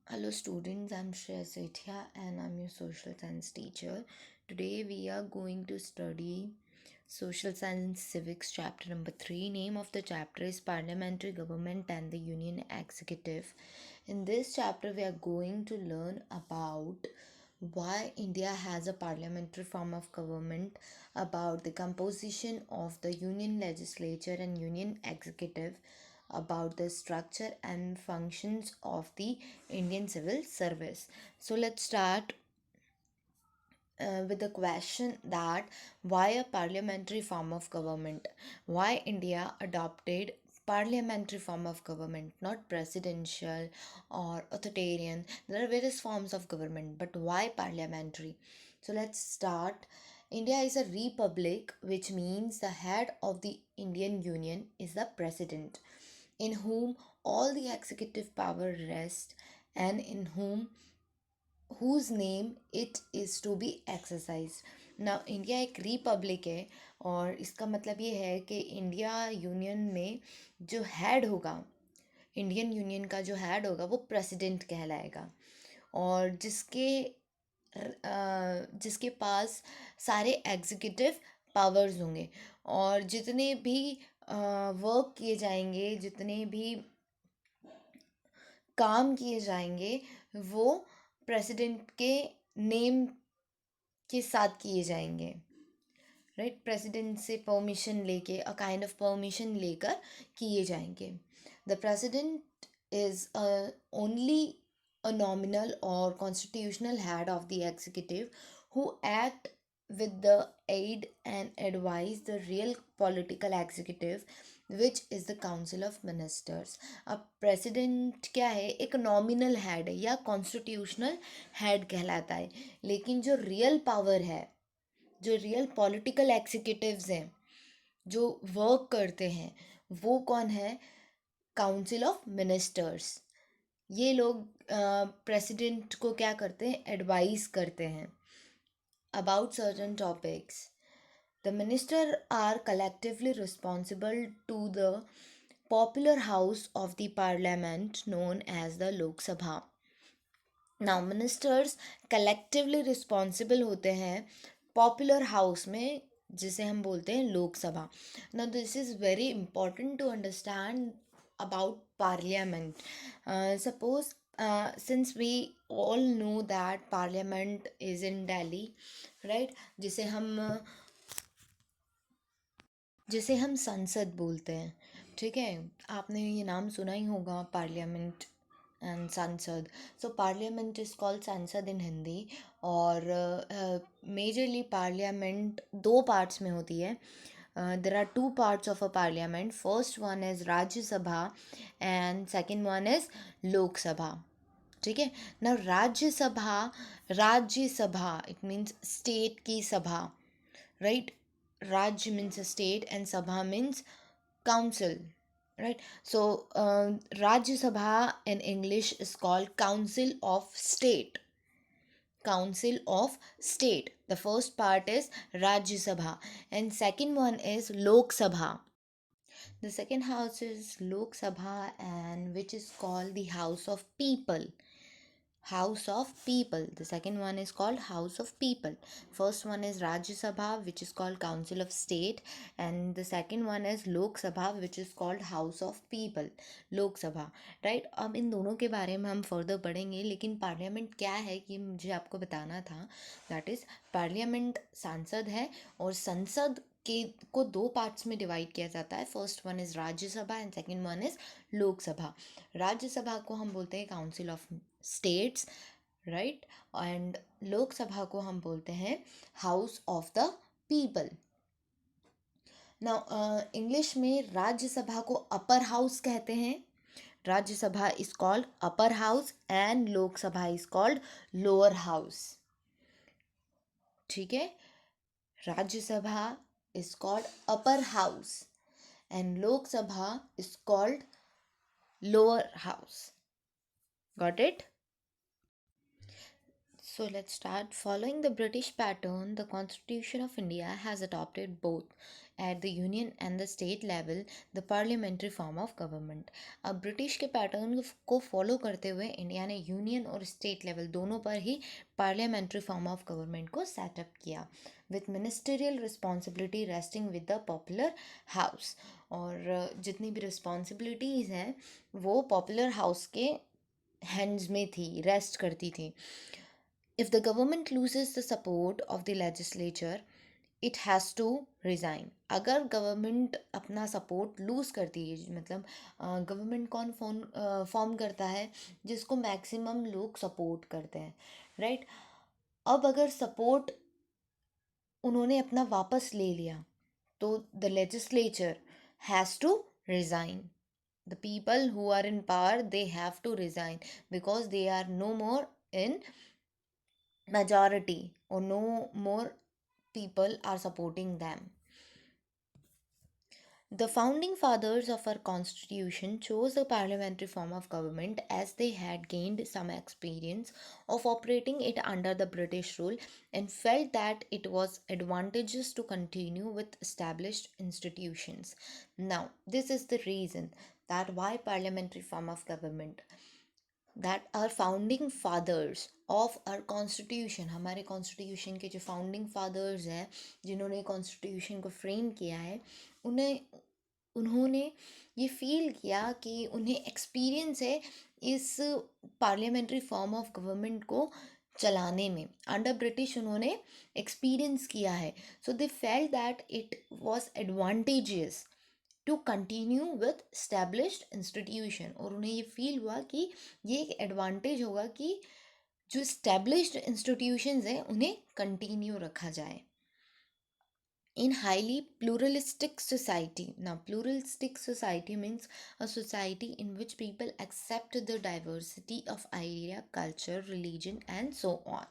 Hello students, I'm Shreya Sethia and I'm your social science teacher. Today we are going to study Social Science Civics chapter number 3. Name of the chapter is Parliamentary Government and the Union Executive. In this chapter we are going to learn about why India has a parliamentary form of government, about the composition of the Union Legislature and Union Executive, about the structure and functions of the Indian Civil Service. So let's start with the question that why a parliamentary form of government? Why India adopted parliamentary form of government, not presidential or authoritarian? There are various forms of government, but why parliamentary? So let's start. India is a republic, which means the head of the Indian Union is the president, in whom all the executive power rests and in whose name it is to be exercised. ना India एक Republic है और इसका मतलब ये है कि India union में जो हेड होगा, इंडियन यूनियन का जो हेड होगा वो प्रेसिडेंट कहलाएगा, और जिसके पास सारे एग्जीक्यूटिव पावर्स होंगे, और जितने भी वर्क किए जाएंगे, जितने भी काम किए जाएंगे, वो प्रेसिडेंट के नेम के साथ किए जाएंगे। राइट, प्रेसिडेंट से परमिशन लेके, अ काइंड ऑफ परमिशन लेकर किए जाएंगे। The president is only a nominal or constitutional head of the executive who act with the aid and advise the real political executive, which is the council of ministers. अब president क्या है? एक nominal head है या constitutional head कहलाता है, लेकिन जो रियल पावर है, जो रियल पॉलिटिकल एग्जीक्यूटिव्स हैं, जो वर्क करते हैं, वो कौन है? Council of ministers. ये लोग प्रेसिडेंट को क्या करते हैं? एडवाइस करते हैं about certain topics. The minister are collectively responsible to the popular house of the parliament known as the Lok Sabha. Now ministers collectively responsible होते हैं पॉपुलर हाउस में, जिसे हम बोलते हैं Lok Sabha. Now this is very important to understand about parliament. Suppose since we all know that parliament is in Delhi, right? जिसे हम संसद बोलते हैं, ठीक है? आपने ये नाम सुना ही होगा, पार्लियामेंट एंड संसद। सो पार्लियामेंट इज कॉल्ड संसद इन हिंदी, और मेजरली पार्लियामेंट दो पार्ट्स में होती है। There are two parts of a parliament. First one is Rajya Sabha and second one is Lok Sabha, ठीक है ना? राज्यसभा इट मीन्स स्टेट की सभा, right? Raj means a state and Sabha means council, right? So Rajya Sabha in English is called Council of State. Council of State. The first part is Rajya Sabha and second one is Lok Sabha. The second house is Lok Sabha, and which is called the House of People. House of People. The second one is called House of People. First one is Rajya Sabha, which is called Council of State, and the second one is Lok Sabha, which is called House of People. लोक सभा, right? अब इन दोनों के बारे में हम further पढ़ेंगे, लेकिन पार्लियामेंट क्या है ये मुझे आपको बताना था। दैट इज़ पार्लियामेंट सांसद है, और संसद के को दो पार्ट्स में डिवाइड किया जाता है। First one is Rajya Sabha and second one is Lok Sabha. Rajya Sabha को हम बोलते हैं council of states, right? And Lok Sabha को हम बोलते हैं house of the people. Now English में राज्यसभा को अपर हाउस कहते हैं। Rajya Sabha is called upper house and Lok Sabha is called lower house, ठीक है? Rajya Sabha is called upper house and Lok Sabha is called lower house. Got it? So let's start. Following the British pattern, the Constitution of India has adopted both at the union and the state level the parliamentary form of government. अब British के pattern को follow करते हुए India ने union और state level दोनों पर ही parliamentary form of government को सेटअप किया with ministerial responsibility resting with the popular house. और जितनी भी रिस्पॉन्सिबिलिटीज़ हैं वो पॉपुलर हाउस के हैंड्स में थी, रेस्ट करती थी. If the government loses the support of the legislature, it has to resign. अगर गवर्नमेंट अपना सपोर्ट लूज़ करती है, मतलब गवर्नमेंट कौन फॉर्म करता है जिसको मैक्सिमम लोग सपोर्ट करते हैं, राइट. अब अगर सपोर्ट उन्होंने अपना वापस ले लिया तो the legislature has to resign. The people who are in power, they have to resign because they are no more in majority or no more people are supporting them. The founding fathers of our constitution chose a parliamentary form of government as they had gained some experience of operating it under the British rule and felt that it was advantageous to continue with established institutions. Now, this is the reason that why parliamentary form of government, that our founding fathers of our constitution, हमारे constitution के जो founding fathers हैं जिन्होंने constitution को frame किया है, उन्होंने ये फील किया कि उन्हें एक्सपीरियंस है इस पार्लियामेंट्री फॉर्म ऑफ गवर्नमेंट को चलाने में. अंडर ब्रिटिश उन्होंने एक्सपीरियंस किया है, so they felt that it was advantageous to continue with established institution. और उन्हें ये फील हुआ कि ये एक एडवांटेज होगा कि जो इस्टेब्लिश्ड इंस्टीट्यूशंस हैं उन्हें कंटिन्यू रखा जाए. In highly pluralistic society, now pluralistic society means a society in which people accept the diversity of idea, culture, religion and so on.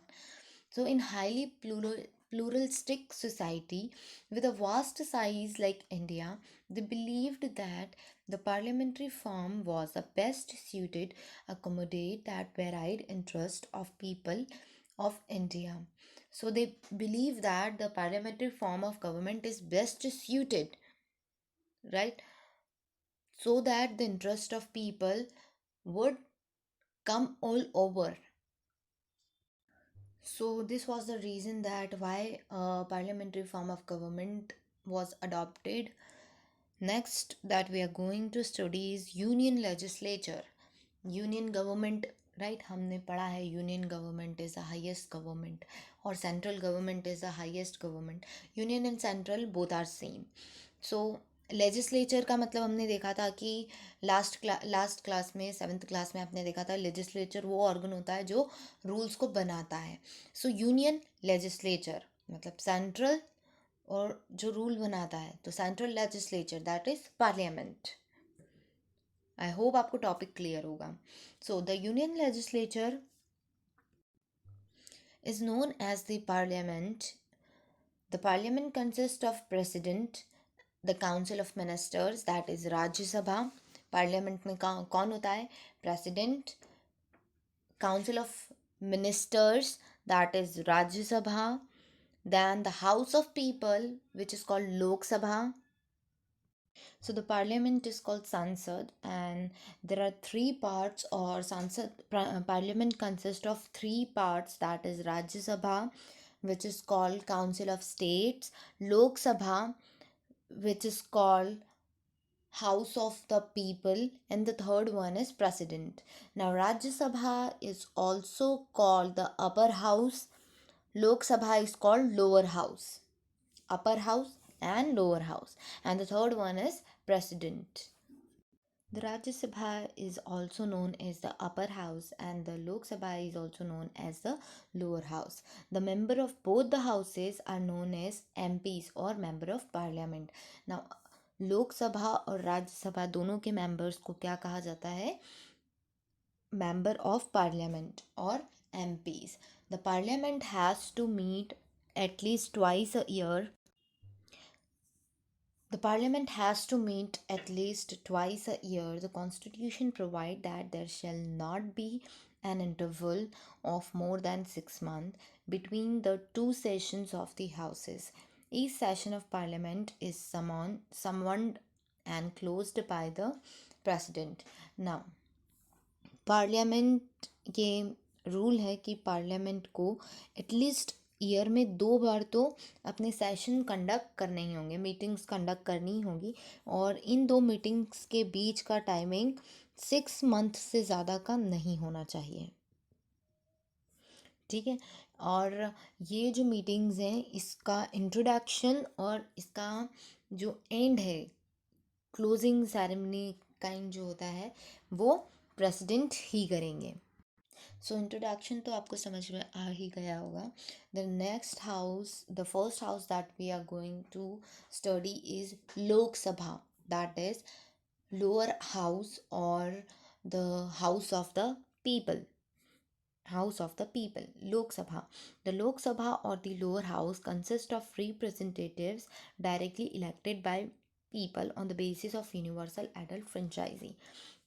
So in highly pluralistic society with a vast size like India, they believed that the parliamentary form was the best suited accommodate that varied interest of people of India. So they believe that the parliamentary form of government is best suited, right? So that the interest of people would come all over. So this was the reason that why parliamentary form of government was adopted. Next that we are going to study is union legislature. Union government, right, हमने पढ़ा है union government is the highest government और central government is the highest government. Union and central both are same. So legislature का मतलब हमने देखा था कि लास्ट क्लास में 7th क्लास में आपने देखा था लेजिस्लेचर वो ऑर्गन होता है जो रूल्स को बनाता है. सो यूनियन लेजिस्लेचर मतलब सेंट्रल और जो रूल बनाता है, तो central legislature that is parliament. I hope आपको टॉपिक क्लियर होगा. So the union legislature is known as the parliament. The parliament consists of president, the council of ministers that is Rajya Sabha. Parliament में कौन होता है? President, council of ministers that is Rajya Sabha, then the house of people which is called Lok Sabha. So the parliament is called Sansad and there are three parts, or Sansad parliament consists of three parts, that is Rajya Sabha which is called Council of States, Lok Sabha which is called House of the People, and the third one is President. Now Rajya Sabha is also called the upper house, Lok Sabha is called lower house, upper house and lower house, and the third one is President. The Rajya Sabha is also known as the upper house and the Lok Sabha is also known as the lower house. The member of both the houses are known as MPs or member of parliament. Now लोक सभा और राज्य सभा दोनों के members को क्या कहा जाता है? मेंबर ऑफ पार्लियामेंट और MPs. The parliament has to meet at least twice a year. The parliament has to meet at least twice a year. The constitution provides that there shall not be an interval of more than 6 months between the two sessions of the houses. Each session of parliament is summoned and closed by the president. Now, parliament ये rule है कि parliament को at least year में 2 बार तो अपने session conduct करने ही होंगे, meetings conduct करनी ही होगी, और इन 2 मीटिंग्स के बीच का टाइमिंग 6 मंथ से ज़्यादा का नहीं होना चाहिए, ठीक है। और ये जो मीटिंग्स हैं, इसका इंट्रोडक्शन और इसका जो एंड है, क्लोजिंग सेरेमनी काइंड जो होता है, वो प्रेसिडेंट ही करेंगे। सो इंट्रोडक्शन तो आपको समझ में आ ही गया होगा। The first house that we are going to study is Lok Sabha, that is lower house और the house of the people. House of the People, Lok Sabha. The Lok Sabha or the lower house consists of representatives directly elected by people on the basis of universal adult franchise.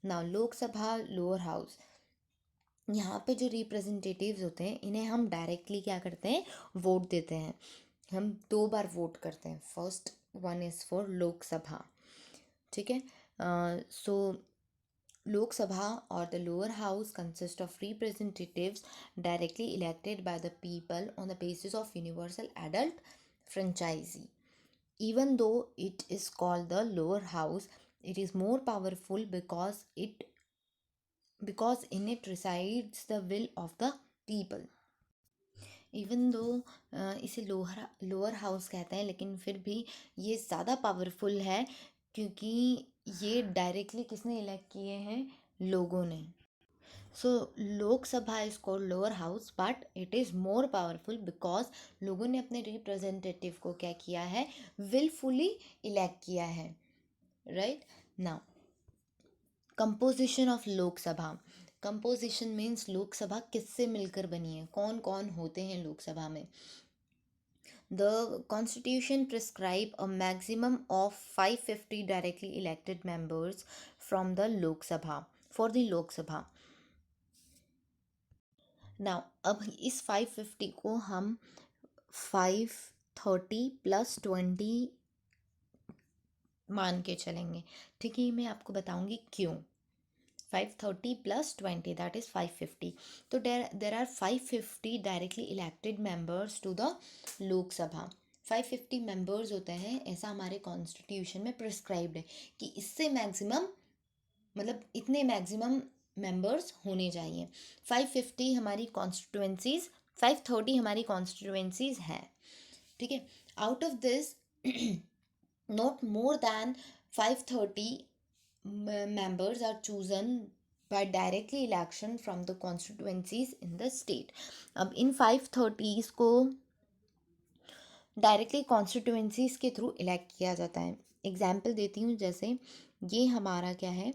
Now, Lok Sabha, lower house, यहाँ पे जो representatives होते हैं इन्हें हम directly क्या करते हैं, वोट देते हैं. हम 2 बार वोट करते हैं. First one is for Lok Sabha, ठीक है. सो लोकसभा और the lower house consist of representatives directly elected by the people on the basis of universal adult franchise. Even though it is called the lower house, it is more powerful because in it resides the will of the people. Even though इसे lower house कहते हैं, लेकिन फिर भी ये ज़्यादा powerful है क्योंकि ये डायरेक्टली किसने इलेक्ट किए हैं, लोगों ने. So Lok Sabha is called lower house but it is more powerful because लोगों ने अपने रिप्रेजेंटेटिव को क्या किया है, विलफुली इलेक्ट किया है, right. Now, composition of Lok Sabha. Composition means Lok Sabha किससे मिलकर बनी है, कौन कौन होते हैं लोकसभा में. The constitution prescribe a maximum of 550 directly elected members from the Lok Sabha for the Lok Sabha. Now, अब इस 550 को हम 530 + 20 मान के चलेंगे, ठीक है. मैं आपको बताऊंगी क्यों. 530 + 20 दैट इज़ 550. तो there are 550 directly elected members to the Lok Sabha. 550 members होते हैं, ऐसा हमारे कॉन्स्टिट्यूशन में प्रिस्क्राइब्ड है कि इससे मैक्सिमम, मतलब इतने मैक्सिमम मेंबर्स होने चाहिए. 550 हमारी कॉन्स्टिट्यूएंसीज, 530 हमारी कॉन्स्टिट्यूएंसीज हैं, ठीक है. Out of this not more than 530 members are chosen by directly election from the constituencies in the state. अब इन 530s को डायरेक्टली कॉन्स्टिट्यूएंसीज के थ्रू इलेक्ट किया जाता है. एग्जाम्पल देती हूँ, जैसे ये हमारा क्या है,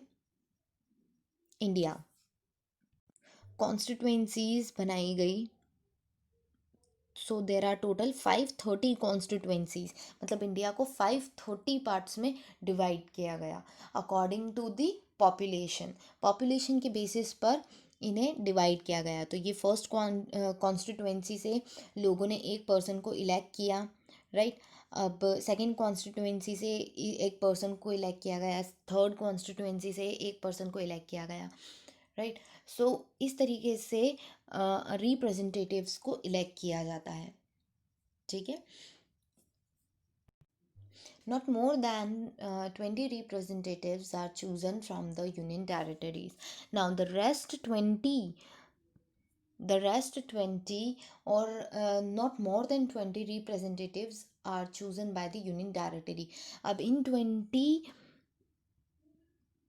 इंडिया. कॉन्स्टिट्यूएंसीज बनाई गई, सो देर आर टोटल 530 कॉन्स्टिट्यूएंसीज, मतलब इंडिया को 530 पार्ट्स में डिवाइड किया गया अकॉर्डिंग टू द पॉपुलेशन के बेसिस पर इन्हें डिवाइड किया गया. तो ये फर्स्ट कॉन्स्टिट्यूएंसी से लोगों ने एक पर्सन को इलेक्ट किया, राइट. अब सेकंड कॉन्स्टिट्यूएंसी से एक पर्सन को इलेक्ट किया गया, थर्ड कॉन्स्टिट्यूएंसी से एक पर्सन को इलेक्ट किया गया, राइट. सो इस तरीके से रिप्रेजेंटेटिव्स को इलेक्ट किया जाता है, ठीक है. Not more than 20 representatives are chosen from the union territories. Now the rest 20 or not more than 20 representatives are chosen by the union territory. अब इन 20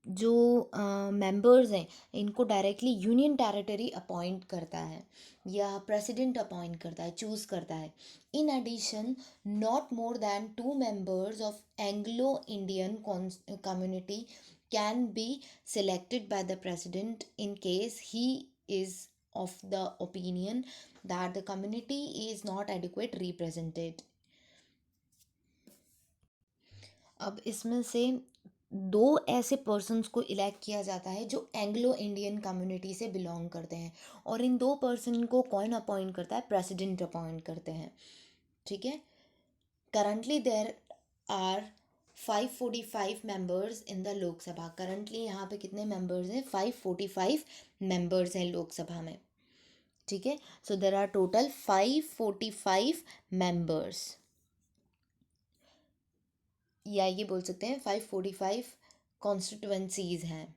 जो मेंबर्स हैं, इनको डायरेक्टली यूनियन टेरिटरी अपॉइंट करता है या प्रेसिडेंट अपॉइंट करता है, choose करता है. In addition, not more than 2 members of Anglo Indian community can be selected by the president in case he is of the opinion that the community is not adequate represented. अब इसमें से 2 ऐसे persons को elect किया जाता है जो Anglo Indian community से बिलोंग करते हैं, और इन 2 पर्सन को कौन अपॉइंट करता है, प्रेसिडेंट अपॉइंट करते हैं, ठीक है. Currently there are 545 members in the Lok Sabha. Currently यहाँ पे कितने मेंबर्स हैं? 545 मेंबर्स हैं लोकसभा में। ठीक है, सो देर आर टोटल 545 मेंबर्स, या ये बोल सकते हैं 545 कॉन्स्टिट्यूएंसीज हैं।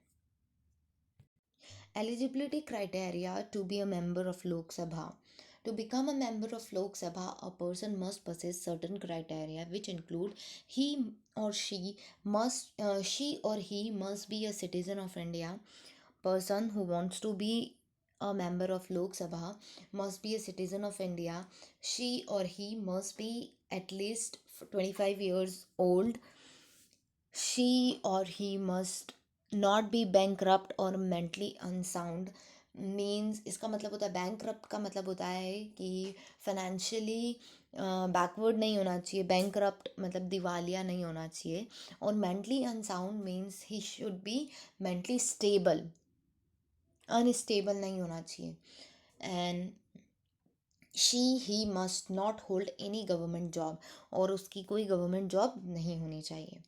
Eligibility criteria to be a member of Lok Sabha. To become a member of Lok Sabha, a person must possess certain criteria, which include she or he must be a citizen of India. Person who wants to be a member of Lok Sabha must be a citizen of India. She or he must be at least 25 years old. She or he must not be bankrupt और mentally unsound. Means इसका मतलब होता है, bankrupt का मतलब होता है कि फाइनेंशियली बैकवर्ड नहीं होना चाहिए, बैंकरप्ट मतलब दिवालिया नहीं होना चाहिए। और mentally unsound means he should be mentally stable, unstable नहीं होना चाहिए। And she he must not hold any government job, और उसकी कोई गवर्नमेंट जॉब नहीं होनी चाहिए।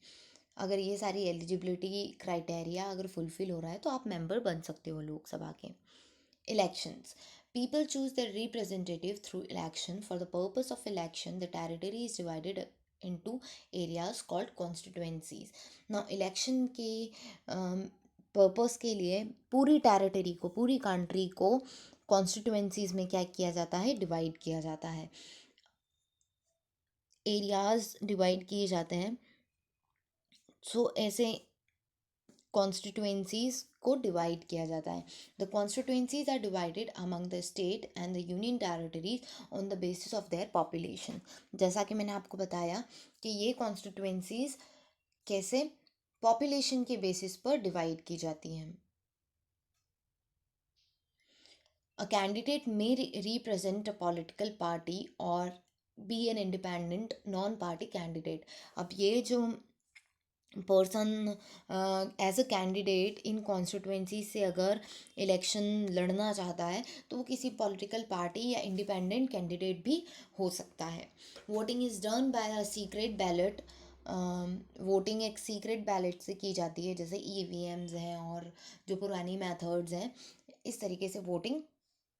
अगर ये सारी एलिजिबिलिटी क्राइटेरिया अगर फुलफिल हो रहा है तो आप मेंबर बन सकते हो लोकसभा के। Elections, people choose the representative through election. For the purpose of election the territory is divided into areas called constituencies. Now election के पर्पस के लिए पूरी टेरिटरी को, पूरी कंट्री को कॉन्स्टिट्यूएंसीज में क्या किया जाता है? डिवाइड किया जाता है, एरियाज डिवाइड किए जाते हैं। सो ऐसे कॉन्स्टिट्यूएंसीज को डिवाइड किया जाता है। The constituencies are divided among the state and the union territories on the basis of their population. जैसा कि मैंने आपको बताया कि ये कॉन्स्टिट्यूएंसीज कैसे पॉपुलेशन के बेसिस पर डिवाइड की जाती हैं। A candidate may represent a political party और be an independent non party candidate. अब ये जो person as a candidate in constituency से अगर इलेक्शन लड़ना चाहता है तो वो किसी पॉलिटिकल पार्टी या इंडिपेंडेंट कैंडिडेट भी हो सकता है। Voting is done by a secret ballot. Voting एक सीक्रेट बैलेट से की जाती है, जैसे ईवीएम्स हैं और जो पुरानी मेथड्स हैं, इस तरीके से वोटिंग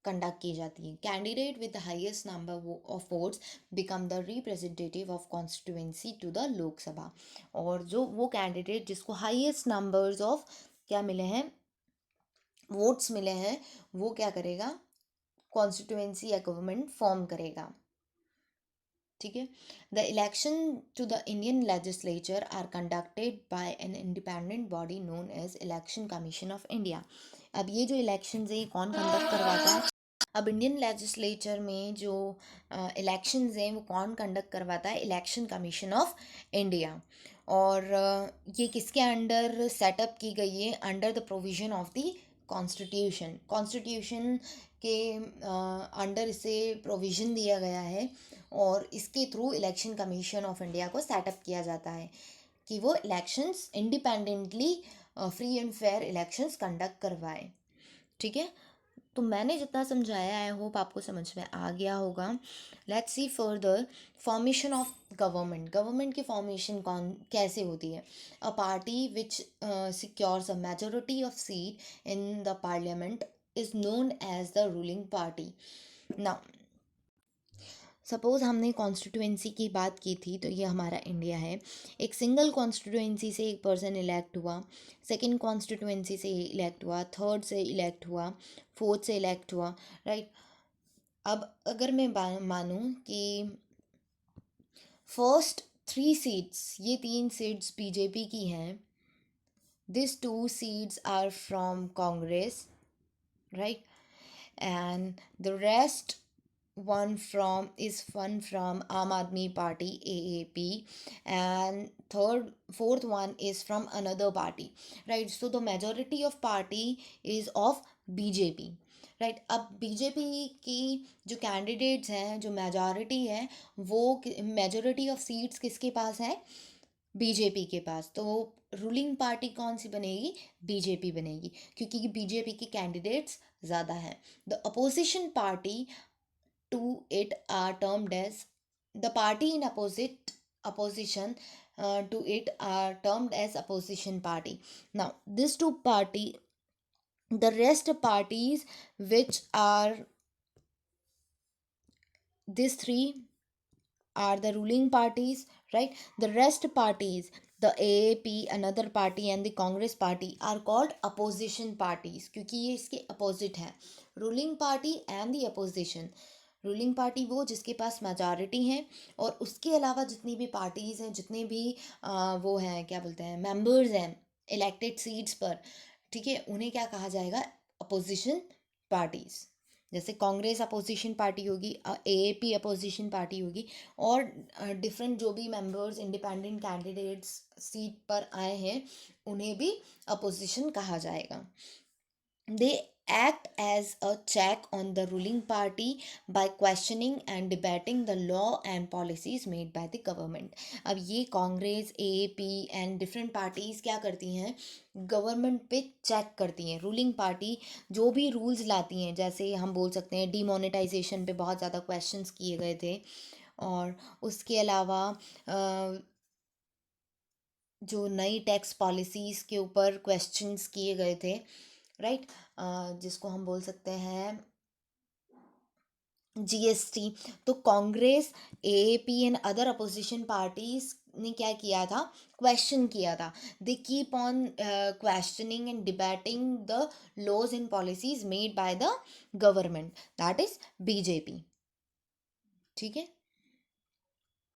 कंडक्ट की जाती है। Candidate with the highest number of votes become the representative of constituency to the Lok Sabha. और जो वो कैंडिडेट जिसको हाइएस्ट नंबर्स ऑफ क्या मिले हैं, वोट्स मिले हैं, वो क्या करेगा? कॉन्स्टिट्यूएंसी या गवर्नमेंट फॉर्म करेगा। ठीक है। The election to the Indian legislature are conducted by an independent body known as Election Commission of India. अब ये जो इलेक्शन है ये कौन कंडक्ट करवाता है? अब इंडियन लेजिस्लेचर में जो इलेक्शंस हैं वो कौन कंडक्ट करवाता है? Election Commission of India. और ये किसके अंडर सेटअप की गई है? Under the provision of the constitution. Constitution के अंडर इसे प्रोविजन दिया गया है और इसके through election Commission of India को सेटअप किया जाता है कि वो elections independently free and fair elections conduct करवाए। ठीक है, तो मैंने जितना समझाया आई होप आपको समझ में आ गया होगा। Let's see further formation of government. Government की फॉर्मेशन कौन कैसे होती है? A party which secures a majority of seat in the parliament is known as the ruling party. Now suppose हमने कॉन्स्टिट्यूएंसी की बात की थी, तो ये हमारा इंडिया है। एक सिंगल कॉन्स्टिट्यूएंसी से एक पर्सन इलेक्ट हुआ, सेकंड कॉन्स्टिट्यूएंसी से इलेक्ट हुआ, थर्ड से इलेक्ट हुआ, फोर्थ से इलेक्ट हुआ, राइट। अब अगर मैं मानूँ कि फर्स्ट 3 सीट्स, ये 3 सीट्स बीजेपी की हैं, this 2 seats are from Congress, right, and the rest one from Aam Aadmi Party AAP, and fourth one is from another party, right? So the majority of party is of BJP, right. अब BJP की जो candidates हैं, जो majority है, वो majority of seats किसके पास है? BJP के पास। तो रूलिंग पार्टी कौन सी बनेगी? बीजेपी बनेगी, क्योंकि बीजेपी के कैंडिडेट्स ज़्यादा हैं। The opposition party to it are termed as the party in opposite opposition to it are termed as opposition party. Now, these two party, the rest parties, which are these three are the ruling parties, right? The rest parties, the AAP, another party, and the Congress party are called opposition parties, क्योंकि ये इसके opposite है. Ruling party and the opposition. Ruling party वो जिसके पास majority है, और उसके अलावा जितनी भी पार्टीज़ हैं, जितने भी वो हैं, क्या बोलते हैं, मेंबर्स हैं इलेक्टेड सीट्स पर, ठीक है, उन्हें क्या कहा जाएगा? Opposition parties. जैसे कांग्रेस अपोजिशन पार्टी होगी, एएपी अपोजिशन पार्टी होगी, और डिफरेंट जो भी मेंबर्स इंडिपेंडेंट कैंडिडेट्स सीट पर आए हैं उन्हें भी अपोजिशन कहा जाएगा. They act as a check on the ruling party by questioning and debating the law and policies made by the government. अब ये Congress, AAP and different parties क्या करती हैं? गवर्नमेंट पे चेक करती हैं. रूलिंग पार्टी जो भी रूल्स लाती हैं, जैसे हम बोल सकते हैं डीमोनेटाइजेशन पे बहुत ज़्यादा क्वेश्चंस किए गए थे, और उसके अलावा जो नई टैक्स पॉलिसीज़ के ऊपर क्वेश्चंस किए गए थे, राइट, जिसको हम बोल सकते हैं जीएसटी. तो Congress, AAP and other opposition parties ने क्या किया था? क्वेश्चन किया था. They keep on questioning and debating the laws and policies made by the government, that is BJP. ठीक है.